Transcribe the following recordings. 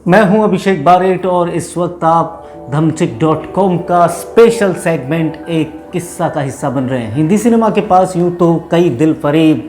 मैं हूं अभिषेक बारेट और इस वक्त आप धमचिक.com का स्पेशल सेगमेंट एक किस्सा का हिस्सा बन रहे हैं। हिंदी सिनेमा के पास यूं तो कई दिल फरेब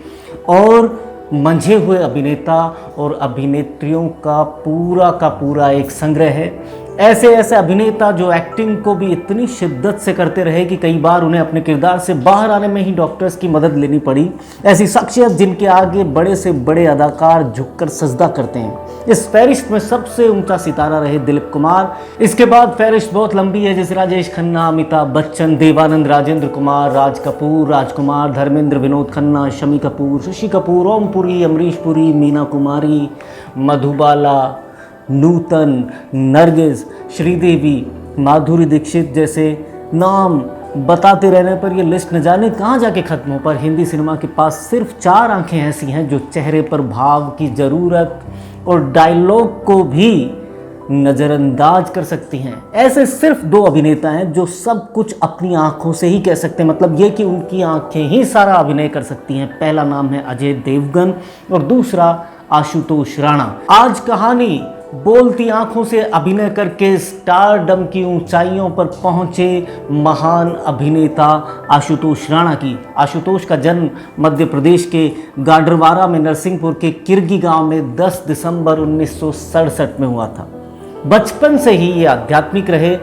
और मंझे हुए अभिनेता और अभिनेत्रियों का पूरा एक संग्रह है। ऐसे अभिनेता जो एक्टिंग को भी इतनी शिद्दत से करते रहे कि कई बार उन्हें अपने किरदार से बाहर आने में ही डॉक्टर्स की मदद लेनी पड़ी। ऐसी शख्सियत जिनके आगे बड़े से बड़े अदाकार झुककर सजदा करते हैं। इस फहरिस्त में सबसे ऊंचा सितारा रहे दिलीप कुमार। इसके बाद फहरिस्त बहुत लंबी है, जैसे राजेश खन्ना, अमिताभ बच्चन, देवानंद, राजेंद्र कुमार, राज कपूर, राजकुमार, धर्मेंद्र, विनोद खन्ना, शमी कपूर, शशि कपूर, ओम पुरी, अमरीश पुरी, मीना कुमारी, मधुबाला, नूतन, नरगिस, श्रीदेवी, माधुरी दीक्षित जैसे नाम बताते रहने पर यह लिस्ट न जाने कहाँ जाके ख़त्म हो। पर हिंदी सिनेमा के पास सिर्फ 4 आंखें ऐसी हैं जो चेहरे पर भाव की ज़रूरत और डायलॉग को भी नज़रअंदाज कर सकती हैं। ऐसे सिर्फ 2 अभिनेता हैं जो सब कुछ अपनी आंखों से ही कह सकते हैं, मतलब ये कि उनकी आंखें ही सारा अभिनय कर सकती हैं। पहला नाम है अजय देवगन और दूसरा आशुतोष राणा। आज कहानी बोलती आंखों से अभिनय करके स्टारडम की ऊंचाइयों पर पहुंचे महान अभिनेता आशुतोष राणा की। आशुतोष का जन्म मध्य प्रदेश के गाडरवारा में नरसिंहपुर के किरगी गांव में 10 दिसंबर 1967 में हुआ था। बचपन से ही ये आध्यात्मिक रहे।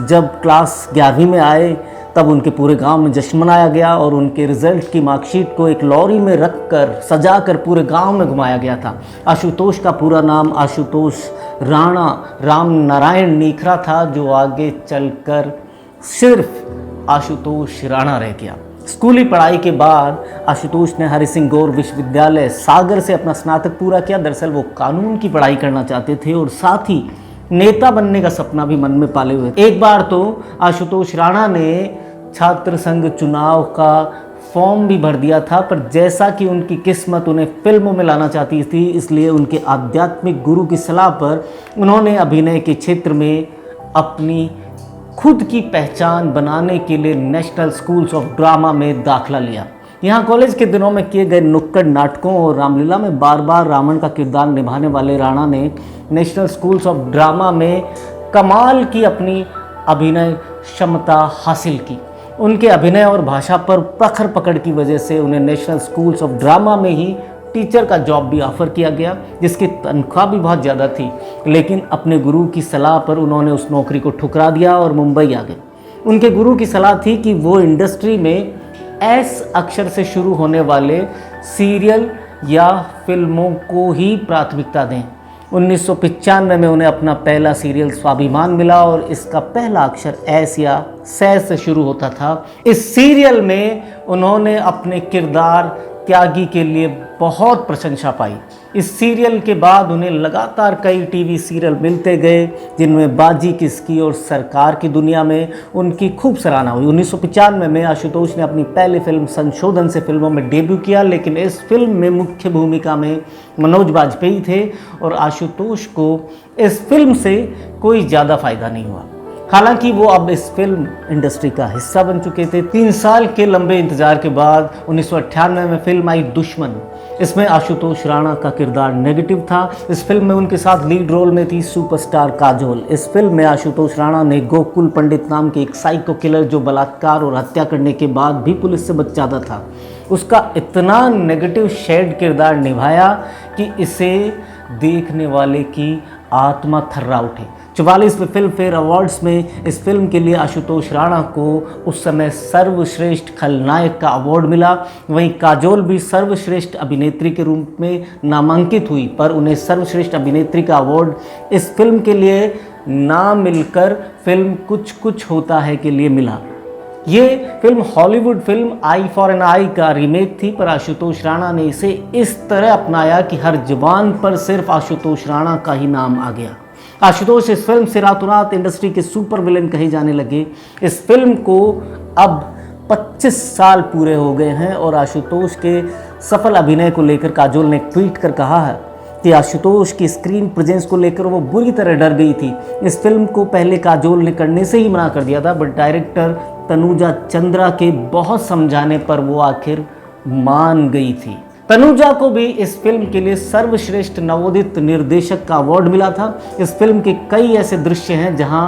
जब क्लास 11वीं में आए तब उनके पूरे गांव में जश्न मनाया गया और उनके रिजल्ट की मार्कशीट को एक लॉरी में रखकर सजाकर पूरे गांव में घुमाया गया था। आशुतोष का पूरा नाम आशुतोष राणा राम नारायण नीखरा था, जो आगे चलकर सिर्फ आशुतोष राणा रह गया। स्कूली पढ़ाई के बाद आशुतोष ने हरि सिंह गौर विश्वविद्यालय सागर से अपना स्नातक पूरा किया। दरअसल वो कानून की पढ़ाई करना चाहते थे और साथ ही नेता बनने का सपना भी मन में पाले हुए थे। एक बार तो आशुतोष राणा ने छात्र संघ चुनाव का फॉर्म भी भर दिया था, पर जैसा कि उनकी किस्मत उन्हें फिल्मों में लाना चाहती थी, इसलिए उनके आध्यात्मिक गुरु की सलाह पर उन्होंने अभिनय के क्षेत्र में अपनी खुद की पहचान बनाने के लिए नेशनल स्कूल्स ऑफ ड्रामा में दाखिला लिया। यहाँ कॉलेज के दिनों में किए गए नुक्कड़ नाटकों और रामलीला में बार बार रावण का किरदार निभाने वाले राणा ने नेशनल स्कूल्स ऑफ ड्रामा में कमाल की अपनी अभिनय क्षमता हासिल की। उनके अभिनय और भाषा पर प्रखर पकड़ की वजह से उन्हें नेशनल स्कूल्स ऑफ ड्रामा में ही टीचर का जॉब भी ऑफर किया गया, जिसकी तनख्वाह भी बहुत ज़्यादा थी। लेकिन अपने गुरु की सलाह पर उन्होंने उस नौकरी को ठुकरा दिया और मुंबई आ गए। उनके गुरु की सलाह थी कि वो इंडस्ट्री में एस अक्षर से शुरू होने वाले सीरियल या फिल्मों को ही प्राथमिकता दें। 1995 में उन्हें अपना पहला सीरियल स्वाभिमान मिला और इसका पहला अक्षर एस या सै से शुरू होता था। इस सीरियल में उन्होंने अपने किरदार त्यागी के लिए बहुत प्रशंसा पाई। इस सीरियल के बाद उन्हें लगातार कई टीवी सीरियल मिलते गए, जिनमें बाजी किसकी और सरकार की दुनिया में उनकी खूब सराहना हुई। 1995 में आशुतोष ने अपनी पहली फिल्म संशोधन से फिल्मों में डेब्यू किया, लेकिन इस फिल्म में मुख्य भूमिका में मनोज बाजपेयी थे और आशुतोष को इस फिल्म से कोई ज़्यादा फायदा नहीं हुआ। हालांकि वो अब इस फिल्म इंडस्ट्री का हिस्सा बन चुके थे। 3 साल के लंबे इंतजार के बाद 1998 में फिल्म आई दुश्मन। इसमें आशुतोष राणा का किरदार नेगेटिव था। इस फिल्म में उनके साथ लीड रोल में थी सुपरस्टार काजोल। इस फिल्म में आशुतोष राणा ने गोकुल पंडित नाम के एक साइको किलर, जो बलात्कार और हत्या करने के बाद भी पुलिस से बच जाता था, उसका इतना नेगेटिव शेड किरदार निभाया कि इसे देखने वाले की आत्मा थर्रा उठे। 44वें फिल्म फेयर अवार्ड्स में इस फिल्म के लिए आशुतोष राणा को उस समय सर्वश्रेष्ठ खलनायक का अवार्ड मिला। वहीं काजोल भी सर्वश्रेष्ठ अभिनेत्री के रूप में नामांकित हुई, पर उन्हें सर्वश्रेष्ठ अभिनेत्री का अवार्ड इस फिल्म के लिए ना मिलकर फिल्म कुछ कुछ होता है के लिए मिला। ये film Hollywood film eye for an eye का रीमेक थी, पर आशुतोष राणा ने इसे इस तरह अपनाया कि हर जुबान पर सिर्फ आशुतोष राणा का ही नाम आ गया। आशुतोष इस फिल्म से रातों रात इंडस्ट्री के सुपर विलेन कहे जाने लगे। इस फिल्म को अब 25 साल पूरे हो गए हैं और आशुतोष के सफल अभिनय को लेकर काजोल ने ट्वीट कर कहा है कि आशुतोष की स्क्रीन प्रेजेंस को लेकर वो बुरी तरह डर गई थी। इस फिल्म को पहले काजोल ने करने से ही मना कर दिया था, बट डायरेक्टर तनुजा चंद्रा के बहुत समझाने पर वो आखिर मान गई थी। तनुजा को भी इस फिल्म के लिए सर्वश्रेष्ठ नवोदित निर्देशक का अवार्ड मिला था। इस फिल्म के कई ऐसे दृश्य हैं जहां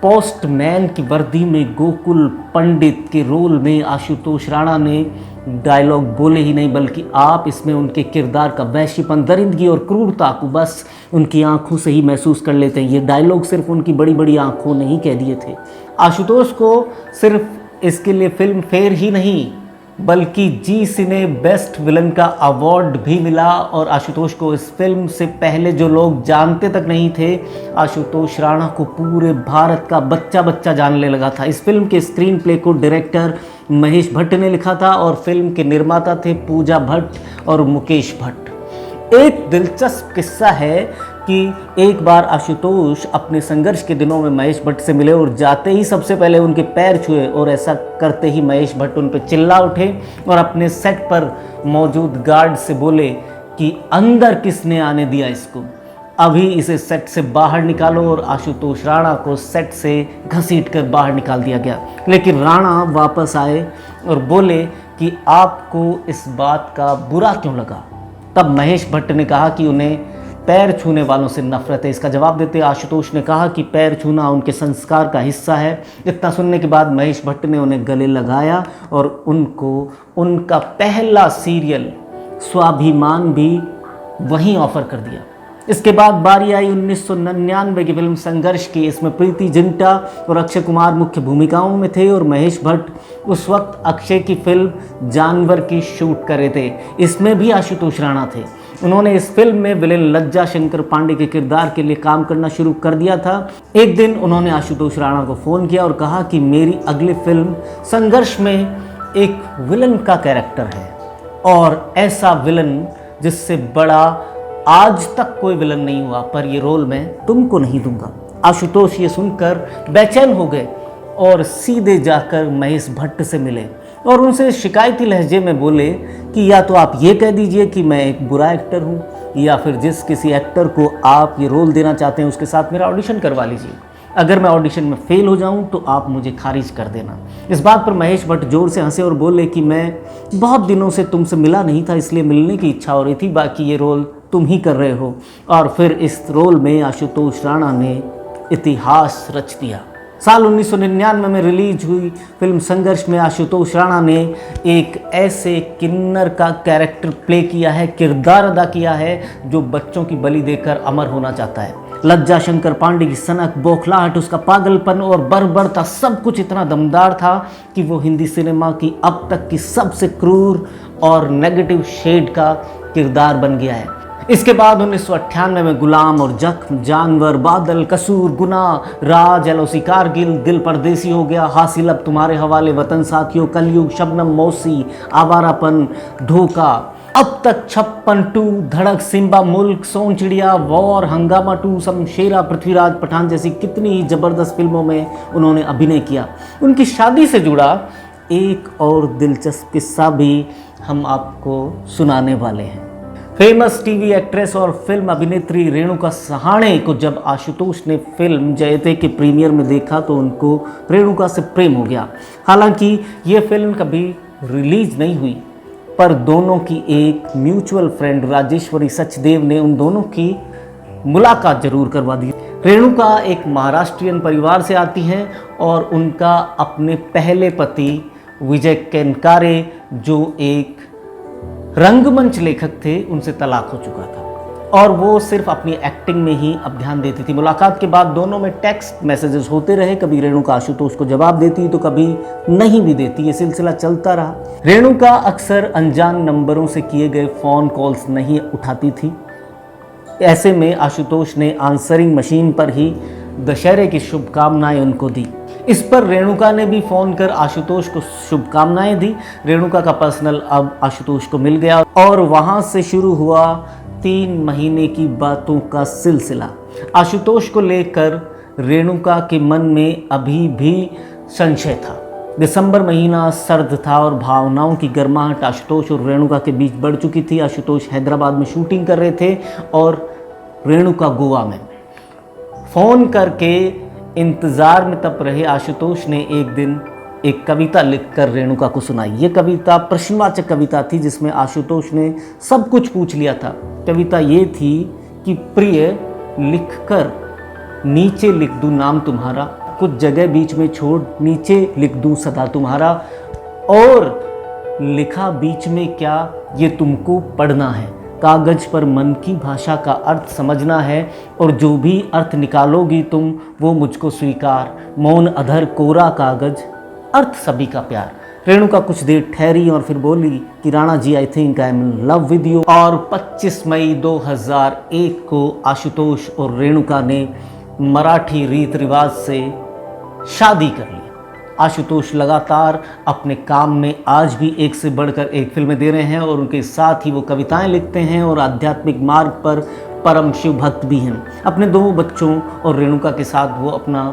पोस्टमैन की वर्दी में गोकुल पंडित के रोल में आशुतोष राणा ने डायलॉग बोले ही नहीं, बल्कि आप इसमें उनके किरदार का वैश्यपन, दरिंदगी और क्रूरता को बस उनकी आंखों से ही महसूस कर लेते हैं। ये डायलॉग सिर्फ उनकी बड़ी बड़ी आंखों ने ही कह दिए थे। आशुतोष को सिर्फ इसके लिए फिल्म फेयर ही नहीं बल्कि जी सिने बेस्ट विलन का अवार्ड भी मिला। और आशुतोष को इस फिल्म से पहले जो लोग जानते तक नहीं थे, आशुतोष राणा को पूरे भारत का बच्चा बच्चा जानने लगा था। इस फिल्म के स्क्रीन प्ले को डायरेक्टर महेश भट्ट ने लिखा था और फिल्म के निर्माता थे पूजा भट्ट और मुकेश भट्ट। एक दिलचस्प किस्सा है कि एक बार आशुतोष अपने संघर्ष के दिनों में महेश भट्ट से मिले और जाते ही सबसे पहले उनके पैर छुए, और ऐसा करते ही महेश भट्ट उन पर चिल्ला उठे और अपने सेट पर मौजूद गार्ड से बोले कि अंदर किसने आने दिया इसको, अभी इसे सेट से बाहर निकालो। और आशुतोष राणा को सेट से घसीट कर बाहर निकाल दिया गया। लेकिन राणा वापस आए और बोले कि आपको इस बात का बुरा क्यों लगा। तब महेश भट्ट ने कहा कि उन्हें पैर छूने वालों से नफरत है। इसका जवाब देते आशुतोष ने कहा कि पैर छूना उनके संस्कार का हिस्सा है। इतना सुनने के बाद महेश भट्ट ने उन्हें गले लगाया और उनको उनका पहला सीरियल स्वाभिमान भी वहीं ऑफर कर दिया। इसके बाद बारी आई 1999 की फिल्म संघर्ष की। इसमें प्रीति जिंटा और अक्षय कुमार मुख्य भूमिकाओं में थे और महेश भट्ट उस वक्त अक्षय की फिल्म जानवर की शूट कर रहे थे। इसमें भी आशुतोष राणा थे। उन्होंने इस फिल्म में विलेन लज्जा शंकर पांडे के किरदार के लिए काम करना शुरू कर दिया था। एक दिन उन्होंने आशुतोष राणा को फ़ोन किया और कहा कि मेरी अगली फिल्म संघर्ष में एक विलन का कैरेक्टर है और ऐसा विलन जिससे बड़ा आज तक कोई विलन नहीं हुआ, पर ये रोल मैं तुमको नहीं दूंगा। आशुतोष ये सुनकर बेचैन हो गए और सीधे जाकर महेश भट्ट से मिले और उनसे शिकायती लहजे में बोले कि या तो आप ये कह दीजिए कि मैं एक बुरा एक्टर हूँ, या फिर जिस किसी एक्टर को आप ये रोल देना चाहते हैं उसके साथ मेरा ऑडिशन करवा लीजिए। अगर मैं ऑडिशन में फेल हो जाऊं तो आप मुझे खारिज कर देना। इस बात पर महेश भट्ट जोर से हंसे और बोले कि मैं बहुत दिनों से तुमसे मिला नहीं था, इसलिए मिलने की इच्छा हो रही थी, बाकी ये रोल तुम ही कर रहे हो। और फिर इस रोल में आशुतोष राणा ने इतिहास रच दिया। साल 1999 में रिलीज हुई फिल्म संघर्ष में आशुतोष राणा ने एक ऐसे किन्नर का कैरेक्टर प्ले किया है, किरदार अदा किया है, जो बच्चों की बलि देकर अमर होना चाहता है। लज्जा शंकर पांडे की सनक, बौखलाहट, उसका पागलपन और बर्बरता, सब कुछ इतना दमदार था कि वो हिंदी सिनेमा की अब तक की सबसे क्रूर और नेगेटिव शेड का किरदार बन गया है। इसके बाद 1998 में गुलाम और जख्म, जानवर, बादल, कसूर, गुनाह, राज, एलओसी कारगिल, दिल परदेसी हो गया, हासिल अब तुम्हारे हवाले, वतन साथियों, कलयुग, शबनम, मौसी, आवारापन, धोखा, अब तक 56 2, धड़क, सिम्बा, मुल्क, सोन चिड़िया, वॉर, हंगामा 2, शमशेरा, पृथ्वीराज, पठान जैसी कितनी ही जबरदस्त फिल्मों में उन्होंने अभिनय किया। उनकी शादी से जुड़ा एक और दिलचस्प किस्सा भी हम आपको सुनाने वाले हैं। फेमस टीवी एक्ट्रेस और फिल्म अभिनेत्री रेणुका सहाणे को जब आशुतोष ने फिल्म जयते के प्रीमियर में देखा तो उनको रेणुका से प्रेम हो गया। हालांकि ये फिल्म कभी रिलीज नहीं हुई, पर दोनों की एक म्यूचुअल फ्रेंड राजेश्वरी सचदेव ने उन दोनों की मुलाकात जरूर करवा दी। रेणुका एक महाराष्ट्रियन परिवार से आती हैं और उनका अपने पहले पति विजय केनकारे, जो एक रंगमंच लेखक थे, उनसे तलाक हो चुका था और वो सिर्फ अपनी एक्टिंग में ही अब ध्यान देती थी। मुलाकात के बाद दोनों में टेक्स्ट मैसेजेस होते रहे, कभी रेणुका आशुतोष को जवाब देती तो कभी नहीं भी देती। ये सिलसिला चलता रहा। रेणुका अक्सर अनजान नंबरों से किए गए फ़ोन कॉल्स नहीं उठाती थी। ऐसे में आशुतोष ने आंसरिंग मशीन पर ही दशहरे की शुभकामनाएं उनको दी। इस पर रेणुका ने भी फ़ोन कर आशुतोष को शुभकामनाएं दी। रेणुका का पर्सनल अब आशुतोष को मिल गया और वहाँ से शुरू हुआ 3 महीने की बातों का सिलसिला। आशुतोष को लेकर रेणुका के मन में अभी भी संशय था। दिसंबर महीना सर्द था और भावनाओं की गर्माहट आशुतोष और रेणुका के बीच बढ़ चुकी थी। आशुतोष हैदराबाद में शूटिंग कर रहे थे और रेणुका गोवा में। फ़ोन करके इंतज़ार में तब रहे आशुतोष ने एक दिन एक कविता लिखकर रेणुका को सुनाई। ये कविता प्रश्नवाचक कविता थी जिसमें आशुतोष ने सब कुछ पूछ लिया था। कविता ये थी कि प्रिय लिखकर नीचे लिख दूं नाम तुम्हारा, कुछ जगह बीच में छोड़ नीचे लिख दूं सदा तुम्हारा, और लिखा बीच में क्या ये तुमको पढ़ना है, कागज पर मन की भाषा का अर्थ समझना है, और जो भी अर्थ निकालोगी तुम वो मुझको स्वीकार, मौन अधर कोरा कागज अर्थ सभी का प्यार। रेणुका कुछ देर ठहरी और फिर बोली कि Rana ji I think I am in love with you. और 25 मई 2001 को आशुतोष और रेणुका ने मराठी रीत रिवाज से शादी कर ली। आशुतोष लगातार अपने काम में आज भी एक से बढ़कर एक फिल्में दे रहे हैं और उनके साथ ही वो कविताएं लिखते हैं और आध्यात्मिक मार्ग पर परम शिव भक्त भी हैं। अपने दो बच्चों और रेणुका के साथ वो अपना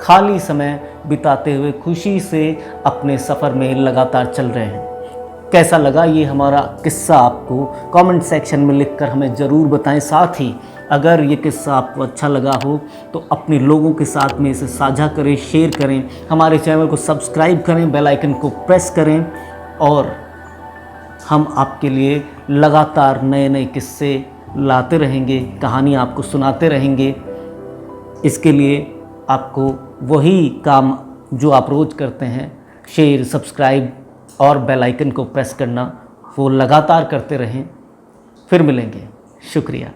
खाली समय बिताते हुए खुशी से अपने सफ़र में लगातार चल रहे हैं। कैसा लगा ये हमारा किस्सा आपको कमेंट सेक्शन में लिखकर हमें ज़रूर बताएं। साथ ही अगर ये किस्सा आपको अच्छा लगा हो तो अपने लोगों के साथ में इसे साझा करें, शेयर करें, हमारे चैनल को सब्सक्राइब करें, बेल आइकन को प्रेस करें, और हम आपके लिए लगातार नए नए किस्से लाते रहेंगे, कहानियाँ आपको सुनाते रहेंगे। इसके लिए आपको वही काम जो आप रोज़ करते हैं, शेयर, सब्सक्राइब और बेल आइकन को प्रेस करना, वो लगातार करते रहें। फिर मिलेंगे। शुक्रिया।